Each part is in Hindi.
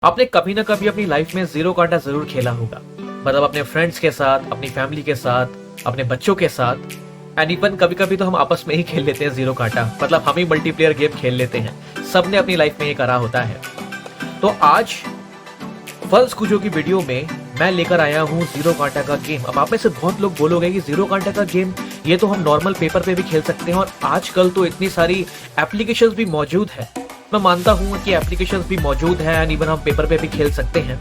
आपने कभी ना कभी अपनी लाइफ में जीरो कांटा जरूर खेला होगा। मतलब अपने फ्रेंड्स के साथ, अपनी फैमिली के साथ, अपने बच्चों के साथ, एंड इवन कभी कभी तो हम आपस में ही खेल लेते हैं जीरो कांटा। मतलब हम ही मल्टीप्लेयर गेम खेल लेते हैं। सबने अपनी लाइफ में ये करा होता है। तो आज फल्स कुजो की वीडियो में मैं लेकर आया हूँ जीरो कांटा का गेम। अब आप में से बहुत लोग बोलोगे कि जीरो कांटा का गेम ये तो हम नॉर्मल पेपर पे भी खेल सकते हैं, और आजकल तो इतनी सारी एप्लीकेशंस भी मौजूद है। मैं मानता हूँ कि एप्लीकेशंस भी मौजूद है एंड इवन हम पेपर पे भी खेल सकते हैं।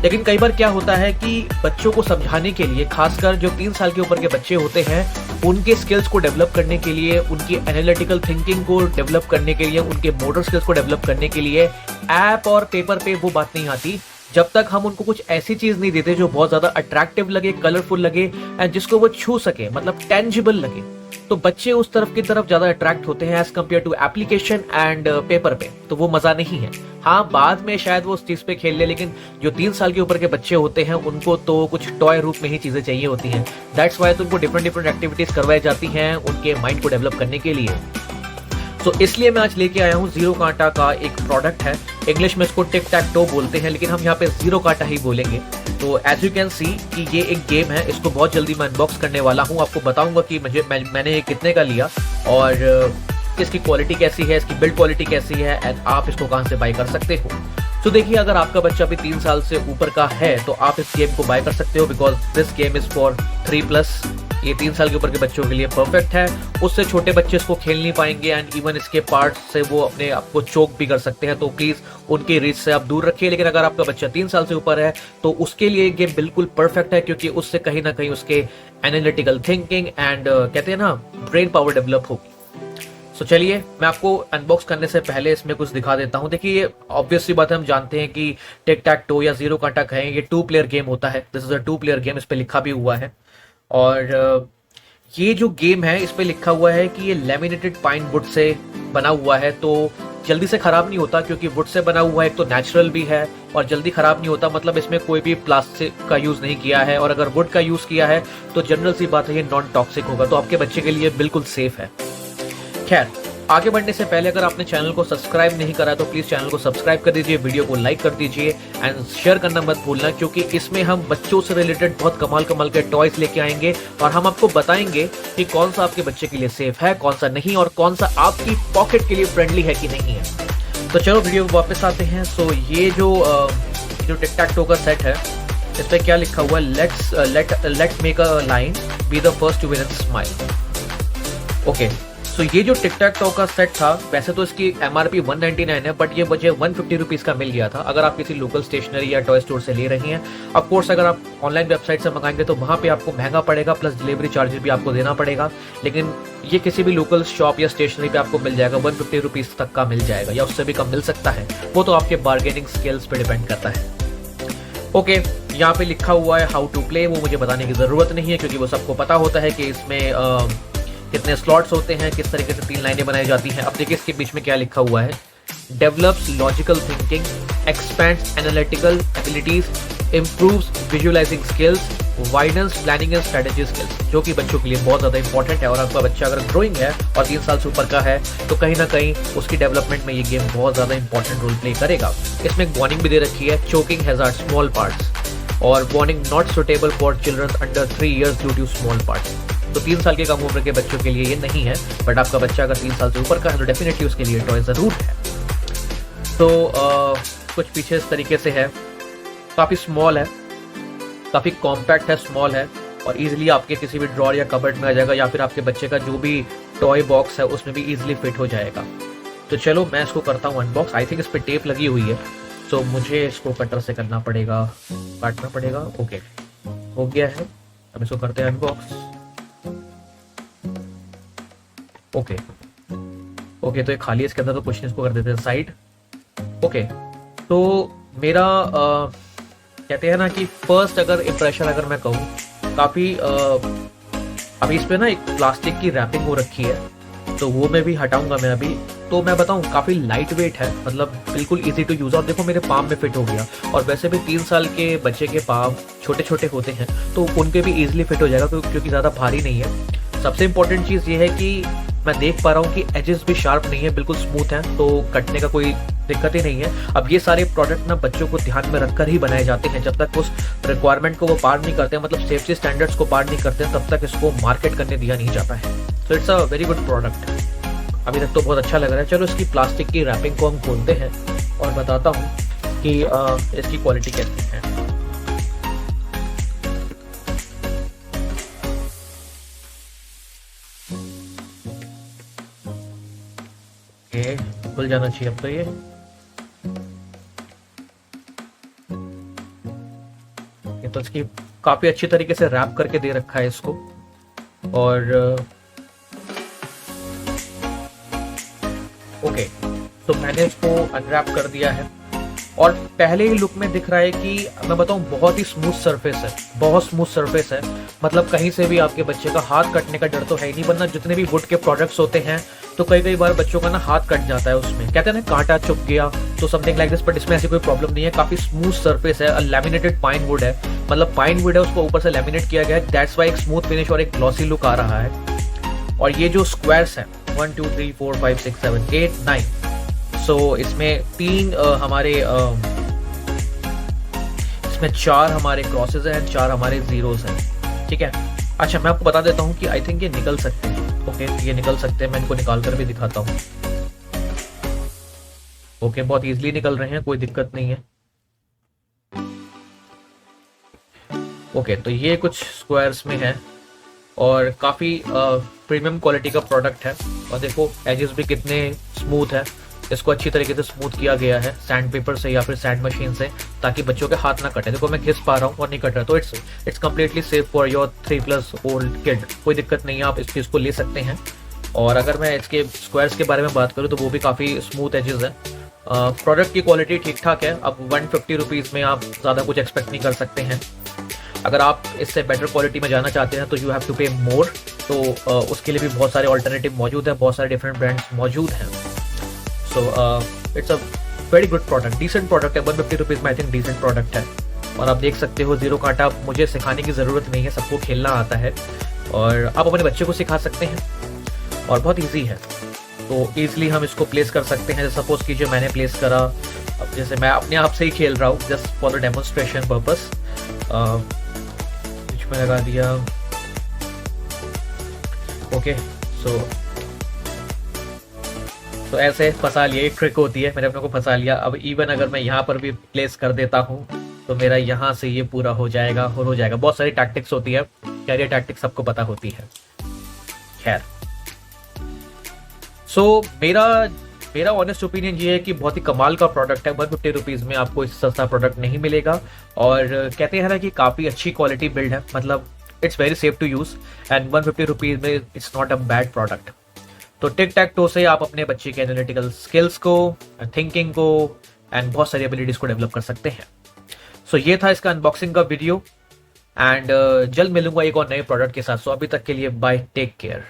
लेकिन कई बार क्या होता है कि बच्चों को समझाने के लिए, खासकर जो 3 साल के ऊपर के बच्चे होते हैं, उनके स्किल्स को डेवलप करने के लिए, उनकी एनालिटिकल थिंकिंग को डेवलप करने के लिए, उनके मोटर स्किल्स को डेवलप करने के लिए ऐप और पेपर पे वो बात नहीं आती जब तक हम उनको कुछ ऐसी चीज नहीं देते जो बहुत ज्यादा अट्रैक्टिव लगे, कलरफुल लगे एंड जिसको वो छू सके, मतलब टेंजिबल लगे। तो बच्चे उस तरफ की तरफ ज्यादा अट्रैक्ट होते हैं as compare to application and paper पे। तो वो मजा नहीं है। हाँ, बाद में शायद वो उस चीज पे खेल ले, लेकिन जो 3 साल के ऊपर के बच्चे होते हैं उनको तो कुछ टॉय रूप में ही चीजें चाहिए होती हैं। दैट्स वाई तो उनको डिफरेंट एक्टिविटीज करवाई जाती हैं उनके माइंड को डेवलप करने के लिए। तो इसलिए मैं आज लेके आया हूँ जीरो कांटा का एक प्रोडक्ट है। इंग्लिश में इसको टिक टैक टो बोलते हैं, लेकिन हम यहाँ पे जीरो कांटा ही बोलेंगे। तो एज यू कैन सी कि ये एक गेम है। इसको बहुत जल्दी मैं अनबॉक्स करने वाला हूँ। आपको बताऊंगा कि मैंने ये कितने का लिया और इसकी क्वालिटी कैसी है, इसकी बिल्ड क्वालिटी कैसी है एंड आप इसको कहाँ से बाय कर सकते हो। तो देखिए, अगर आपका बच्चा भी 3 साल से ऊपर का है तो आप इस गेम को बाय कर सकते हो, because this game is for 3+। ये 3 साल के ऊपर के बच्चों के लिए परफेक्ट है। उससे छोटे बच्चे इसको खेल नहीं पाएंगे एंड इवन इसके पार्ट्स से वो अपने आप को चोक भी कर सकते हैं। तो प्लीज उनकी रीच से आप दूर रखिए। लेकिन अगर आपका बच्चा 3 साल से ऊपर है तो उसके लिए गेम बिल्कुल परफेक्ट है, क्योंकि उससे कहीं ना कहीं उसके एनालिटिकल थिंकिंग एंड कहते हैं ना, ब्रेन पावर डेवलप होगी। तो चलिए, मैं आपको अनबॉक्स करने से पहले इसमें कुछ दिखा देता हूं। देखिए, ये ऑब्वियसली बात है, हम जानते हैं कि टिक टैक टो या जीरो कांटा कहें, ये 2 प्लेयर गेम होता है। This is a 2 player game, इस पे लिखा भी हुआ है। और ये जो गेम है, इस पे लिखा हुआ है कि ये लेमिनेटेड पाइन वुड से बना हुआ है, तो जल्दी से खराब नहीं होता, क्योंकि वुड से बना हुआ है तो नेचुरल भी है और जल्दी खराब नहीं होता। मतलब इसमें कोई भी प्लास्टिक का यूज नहीं किया है, और अगर वुड का यूज किया है तो जनरल सी बात है, ये नॉन टॉक्सिक होगा। तो आपके बच्चे के लिए बिल्कुल सेफ है। खैर, आगे बढ़ने से पहले अगर आपने चैनल को सब्सक्राइब नहीं करा तो प्लीज चैनल को सब्सक्राइब कर दीजिए, वीडियो को लाइक कर दीजिए एंड शेयर करना मत भूलना, क्योंकि इसमें हम बच्चों से रिलेटेड बहुत कमाल कमाल के टॉयज लेके आएंगे और हम आपको बताएंगे कि कौन सा आपके बच्चे के लिए सेफ है, कौन सा नहीं, और कौन सा आपकी पॉकेट के लिए फ्रेंडली है कि नहीं है। तो चलो वीडियो को वापस आते हैं। सो ये जो टिक टैक टो का सेट है, इस पर क्या लिखा हुआ है, let make a line, be the first to win and smile. Okay, so ये जो टिक टैक टो का सेट था, वैसे तो इसकी MRP 199 है, बट ये मुझे 150 रुपीज का मिल गया था। अगर आप किसी लोकल स्टेशनरी या टॉय स्टोर से ले रही हैं, ऑफ कोर्स अगर आप ऑनलाइन वेबसाइट से मंगाएंगे तो वहां पे आपको महंगा पड़ेगा, प्लस डिलीवरी चार्जेस भी आपको देना पड़ेगा। लेकिन ये किसी भी लोकल शॉप या स्टेशनरी पे आपको मिल जाएगा, 150 रुपीज तक का मिल जाएगा, या उससे भी कम मिल सकता है। वो तो आपके बार्गेनिंग स्किल्स पे डिपेंड करता है। ओके, यहाँ पे लिखा हुआ है हाउ टू प्ले, वो मुझे बताने की जरूरत नहीं है, क्योंकि वो सबको पता होता है कि इसमें कितने स्लॉट्स होते हैं, किस तरीके से 3 लाइनें बनाई जाती हैं। अब देखिए इसके बीच में क्या लिखा हुआ है, develops logical thinking, expands analytical abilities, improves visualising skills, widens planning and strategy skills, जो कि बच्चों के लिए बहुत ज्यादा इंपॉर्टेंट है। और आपका बच्चा अगर ग्रोइंग है और 3 साल से ऊपर का है तो कहीं ना कहीं उसकी डेवलपमेंट में ये गेम बहुत ज्यादा इंपॉर्टेंट रोल प्ले करेगा। इसमें एक वार्निंग भी दे रखी है, चोकिंग हैजार्ड स्मॉल पार्ट्स, और warning not suitable for children under 3 years due to small parts. तो 3 साल के कम उम्र के बच्चों के लिए ये नहीं है, बट आपका बच्चा अगर 3 साल से ऊपर का है तो डेफिनेटली उसके लिए टॉय जरूर है। तो कुछ पीछे इस तरीके से है, काफी स्मॉल है, काफी कॉम्पैक्ट है, स्मॉल है, और इजीली आपके किसी भी ड्रॉर या कबर्ड में आ जाएगा, या फिर आपके बच्चे का जो भी टॉय बॉक्स है उसमें भी इजीली फिट हो जाएगा। तो चलो मैं इसको करता हूँ अनबॉक्स। आई थिंक इस पर टेप लगी हुई है, तो मुझे इसको कटर से करना पड़ेगा, काटना पड़ेगा। ओके, हो गया है। अब इसको करते हैं अनबॉक्स। ओके, तो ये खाली, इसके अंदर तो कुछ नहीं, इसको कर देते हैं साइड। ओके, तो मेरा कहते हैं ना कि फर्स्ट अगर इम्प्रेशन अगर मैं कहूँ, काफ़ी अभी इस पे ना एक प्लास्टिक की रैपिंग हो रखी है, तो वो मैं भी हटाऊंगा मैं अभी। तो मैं बताऊं, काफ़ी लाइट वेट है, मतलब बिल्कुल इजी टू यूज़। और देखो मेरे पाम में फिट हो गया, और वैसे भी 3 साल के बच्चे के पाम छोटे छोटे होते हैं तो उनके भी इजीली फिट हो जाएगा, क्योंकि ज़्यादा भारी नहीं है। सबसे इम्पोर्टेंट चीज़ ये है कि मैं देख पा रहा हूँ कि एजेस भी शार्प नहीं है, बिल्कुल स्मूथ है, तो कटने का कोई दिक्कत ही नहीं है। अब ये सारे प्रोडक्ट ना बच्चों को ध्यान में रखकर ही बनाए जाते हैं, जब तक उस रिक्वायरमेंट को वो पार नहीं करते, मतलब सेफ्टी स्टैंडर्ड्स को पार नहीं करते, तब तक इसको मार्केट करने दिया नहीं जाता है। सो it's a very good product. अभी तक तो बहुत अच्छा लग रहा है। चलो इसकी प्लास्टिक की रैपिंग को हम खोलते हैं और बताता हूँ कि इसकी क्वालिटी कैसी है। ये खुल जाना चाहिए अब तो। ये तो इसकी काफी अच्छी तरीके से रैप करके दे रखा है इसको। और ओके, तो मैंने इसको अनरैप कर दिया है और पहले ही लुक में दिख रहा है कि मैं बताऊं बहुत ही स्मूथ सरफेस है, बहुत स्मूथ सरफेस है। मतलब कहीं से भी आपके बच्चे का हाथ कटने का डर तो है ही नहीं, वरना जितने भी वुड के प्रोडक्ट्स होते हैं तो कई बार बच्चों का ना हाथ कट जाता है उसमें, कहते हैं ना कांटा चुभ गया, तो समथिंग लाइक दिस। बट इसमें ऐसी कोई प्रॉब्लम नहीं है, काफी स्मूथ सरफेस है। लैमिनेटेड पाइन वुड है, मतलब पाइन वुड है, उसको ऊपर से लैमिनेट किया गया है, दैट्स वाई एक स्मूथ फिनिश और एक ग्लॉसी लुक आ रहा है। और ये जो स्क्वायर्स हैं 1 2 3 4 5 6 7 8 9, सो इसमें 3 हमारे इसमें 4 हमारे क्रॉसेज हैं, 4 हमारे जीरोस हैं, ठीक है। अच्छा, मैं आपको बता देता हूँ कि आई थिंक ये निकल सकते हैं। ओके, ये निकल सकते हैं, मैं इनको निकाल कर भी दिखाता हूँ। ओके, बहुत इजीली निकल रहे हैं, कोई दिक्कत नहीं है। ओके, तो ये कुछ स्क्वायर्स में है और काफ़ी प्रीमियम क्वालिटी का प्रोडक्ट है। और देखो एजेस भी कितने स्मूथ है, इसको अच्छी तरीके से स्मूथ किया गया है सैंड पेपर से या फिर सैंड मशीन से, ताकि बच्चों के हाथ ना कटे। देखो मैं घिस पा रहा हूँ और नहीं कट रहा, तो it's completely safe for your 3+ old kid. कोई दिक्कत नहीं है, आप इस चीज़ को ले सकते हैं। और अगर मैं इसके स्क्वायर्स के बारे में बात करूँ तो वो भी काफ़ी स्मूथ एजेस है। प्रोडक्ट की क्वालिटी ठीक ठाक है। अब 150 रुपीज़ में आप ज़्यादा कुछ एक्सपेक्ट नहीं कर सकते हैं। अगर आप इससे बेटर क्वालिटी में जाना चाहते हैं तो यू हैव टू पे मोर। तो उसके लिए भी बहुत सारे ऑल्टरनेटिव मौजूद हैं, बहुत सारे डिफरेंट ब्रांड्स मौजूद हैं। So it's a very good product, decent product है। 150 रुपीज़ में आई थिंक डिसेंट प्रोडक्ट है। और आप देख सकते हो जीरो कांटा मुझे सिखाने की ज़रूरत नहीं है, सबको खेलना आता है और आप अपने बच्चे को सिखा सकते हैं और बहुत ईजी है। तो ईजिली हम इसको प्लेस कर सकते हैं। सपोज कीजिए मैंने प्लेस करा, अब जैसे मैं अपने आप से ही खेल रहा हूँ just for the demonstration purpose, बीच में लगा दिया। ओके, तो ऐसे फंसा लिया, एक ट्रिक होती है, मैंने अपने को फंसा लिया। अब इवन अगर मैं यहाँ पर भी प्लेस कर देता हूँ तो मेरा यहाँ से ये पूरा हो जाएगा और हो जाएगा। बहुत सारी टैक्टिक्स होती है, कैरियर टैक्टिक्स सबको पता होती है। खैर, सो मेरा ऑनेस्ट ओपिनियन ये है कि बहुत ही कमाल का प्रोडक्ट है। 150 रुपीज़ में आपको इससे सस्ता प्रोडक्ट नहीं मिलेगा। और कहते हैं ना कि काफ़ी अच्छी क्वालिटी बिल्ड है, मतलब it's very safe to use and 150 rupees में it's not a bad product. तो टिक टैक टो से आप अपने बच्चे के एनालिटिकल स्किल्स को, थिंकिंग को एंड बहुत सारी एबिलिटीज़ को डेवलप कर सकते हैं। सो ये था इसका अनबॉक्सिंग का वीडियो एंड जल्द मिलूंगा एक और नए प्रोडक्ट के साथ। सो अभी तक के लिए बाय, टेक केयर।